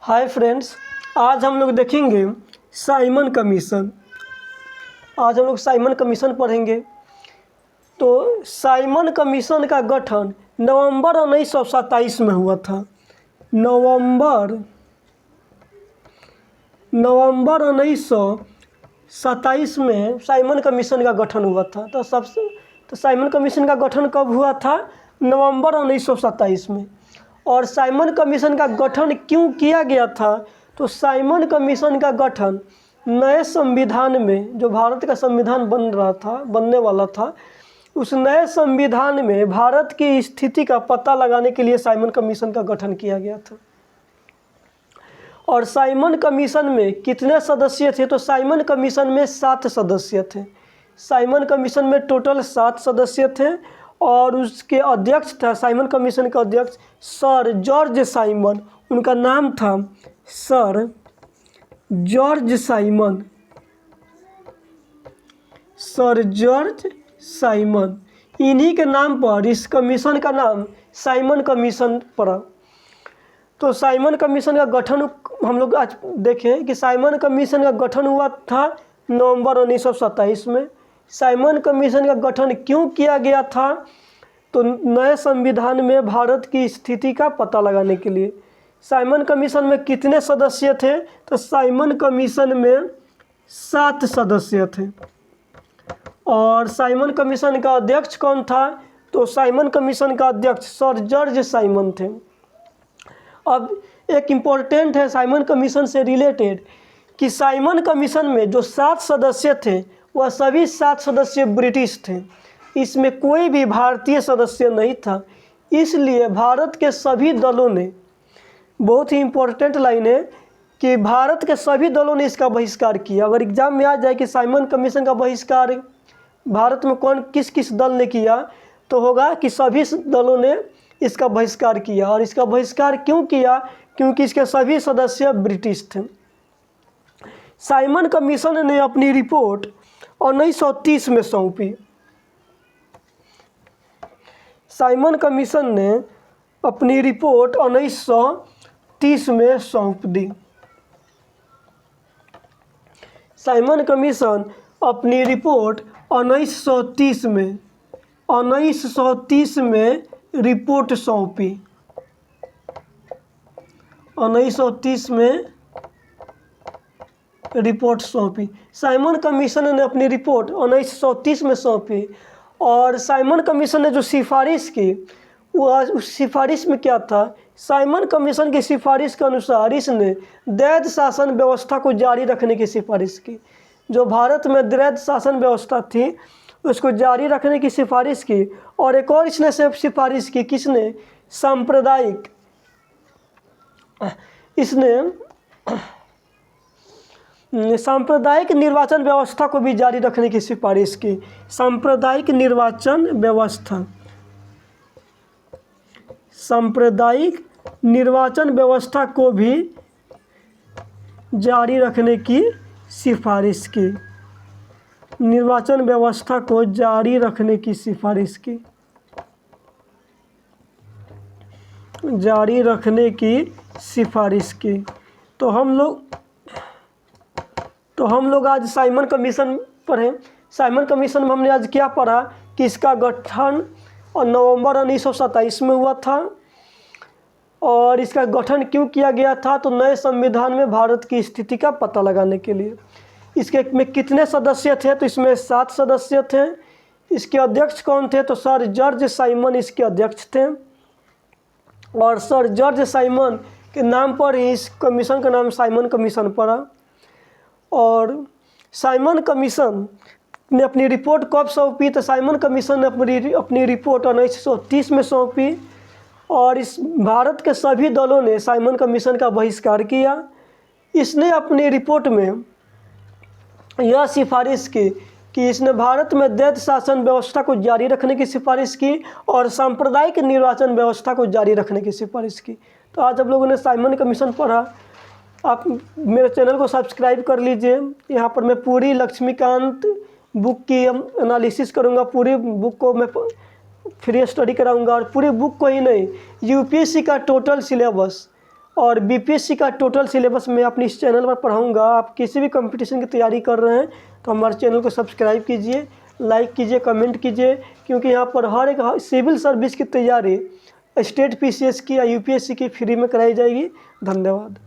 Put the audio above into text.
Hi friends, आज हम लोग देखेंगे साइमन कमीशन। आज हम लोग साइमन कमीशन पढ़ेंगे। तो साइमन कमीशन का गठन नवंबर 1927 में हुआ था। नवंबर 1927 में साइमन कमीशन का गठन हुआ था। तो साइमन कमीशन का गठन कब हुआ था? नवंबर 1927 में। और साइमन कमीशन का गठन क्यों किया गया था? तो साइमन कमीशन का गठन नए संविधान में, जो भारत का संविधान बनने वाला था, उस नए संविधान में भारत की स्थिति का पता लगाने के लिए साइमन कमीशन का गठन किया गया था। और साइमन कमीशन में कितने सदस्य थे? तो साइमन कमीशन में 7 सदस्य थे। साइमन कमीशन में टोटल 7 सदस्य थे और उसके अध्यक्ष था, साइमन कमीशन का अध्यक्ष सर जॉर्ज साइमन। उनका नाम था sir George Simon. Sir George Simon, इन्हीं के नाम पर इस कमीशन का नाम साइमन कमीशन पड़ा। तो साइमन कमीशन का गठन हम लोग आज देखें कि साइमन कमीशन का गठन हुआ था नवंबर 1927 में। साइमन कमीशन का गठन क्यों किया गया था? तो नए संविधान में भारत की स्थिति का पता लगाने के लिए। साइमन कमीशन में कितने सदस्य थे? तो साइमन कमीशन में 7 सदस्य थे। और साइमन कमीशन का अध्यक्ष कौन था? तो साइमन कमीशन का अध्यक्ष सर जॉर्ज साइमन थे। अब एक इम्पोर्टेंट है साइमन कमीशन से रिलेटेड कि साइमन कमीशन में जो 7 सदस्य थे वह सभी 7 सदस्य ब्रिटिश थे। इसमें कोई भी भारतीय सदस्य नहीं था। इसलिए भारत के सभी दलों ने, बहुत ही इम्पोर्टेंट लाइन है कि भारत के सभी दलों ने इसका बहिष्कार किया। अगर एग्जाम में आ जाए कि साइमन कमीशन का बहिष्कार भारत में किस किस दल ने किया, तो होगा कि सभी दलों ने इसका बहिष्कार किया। और इसका बहिष्कार क्यों किया? क्योंकि इसके सभी सदस्य ब्रिटिश थे। साइमन कमीशन ने अपनी रिपोर्ट 1930 में सौंपी। साइमन कमीशन ने अपनी रिपोर्ट 1930 में सौंप दी। साइमन कमीशन अपनी रिपोर्ट 1930 में रिपोर्ट सौंपी। 1930 में रिपोर्ट सौंपी। साइमन कमीशन ने अपनी रिपोर्ट 1930 में सौंपी। और साइमन कमीशन ने जो सिफारिश की, वह उस सिफारिश में क्या था? साइमन कमीशन की सिफारिश के अनुसार इसने द्वैध शासन व्यवस्था को जारी रखने की सिफारिश की। जो भारत में द्वैध शासन व्यवस्था थी उसको जारी रखने की सिफारिश की। और एक और इसने सिफारिश की, किसने? सांप्रदायिक निर्वाचन व्यवस्था को भी जारी रखने की सिफारिश की। सांप्रदायिक निर्वाचन व्यवस्था को भी जारी रखने की सिफारिश की। निर्वाचन व्यवस्था को जारी रखने की सिफारिश की। तो हम लोग आज साइमन कमीशन पढ़ें। साइमन कमीशन में हमने आज क्या पढ़ा कि इसका गठन नवंबर 1927 में हुआ था। और इसका गठन क्यों किया गया था? तो नए संविधान में भारत की स्थिति का पता लगाने के लिए। इसके में कितने सदस्य थे? तो इसमें 7 सदस्य थे। इसके अध्यक्ष कौन थे? तो सर जॉर्ज साइमन इसके अध्यक्ष थे। और सर जॉर्ज साइमन के नाम पर ही इस कमीशन का नाम साइमन कमीशन पड़ा। और साइमन कमीशन ने अपनी रिपोर्ट कब सौंपी? तो साइमन कमीशन ने अपनी रिपोर्ट 1930 में सौंपी। और इस भारत के सभी दलों ने साइमन कमीशन का बहिष्कार किया। इसने अपनी रिपोर्ट में यह सिफारिश की कि इसने भारत में द्वैध शासन व्यवस्था को जारी रखने की सिफारिश की और सांप्रदायिक निर्वाचन व्यवस्था को जारी रखने की सिफारिश की। तो आज आप लोगों ने साइमन कमीशन पढ़ा। आप मेरे चैनल को सब्सक्राइब कर लीजिए। यहाँ पर मैं पूरी लक्ष्मीकांत बुक की एनालिसिस करूँगा। पूरी बुक को मैं फ्री स्टडी कराऊँगा। और पूरी बुक को ही नहीं, यूपीएससी का टोटल सिलेबस और बीपीएससी का टोटल सिलेबस मैं अपने इस चैनल पर पढ़ाऊँगा। आप किसी भी कंपटीशन की तैयारी कर रहे हैं तो हमारे चैनल को सब्सक्राइब कीजिए, लाइक कीजिए, कमेंट कीजिए, क्योंकि यहाँ पर हर एक सिविल सर्विस की तैयारी स्टेट पीसीएस की या यूपीएससी की फ्री में कराई जाएगी। धन्यवाद।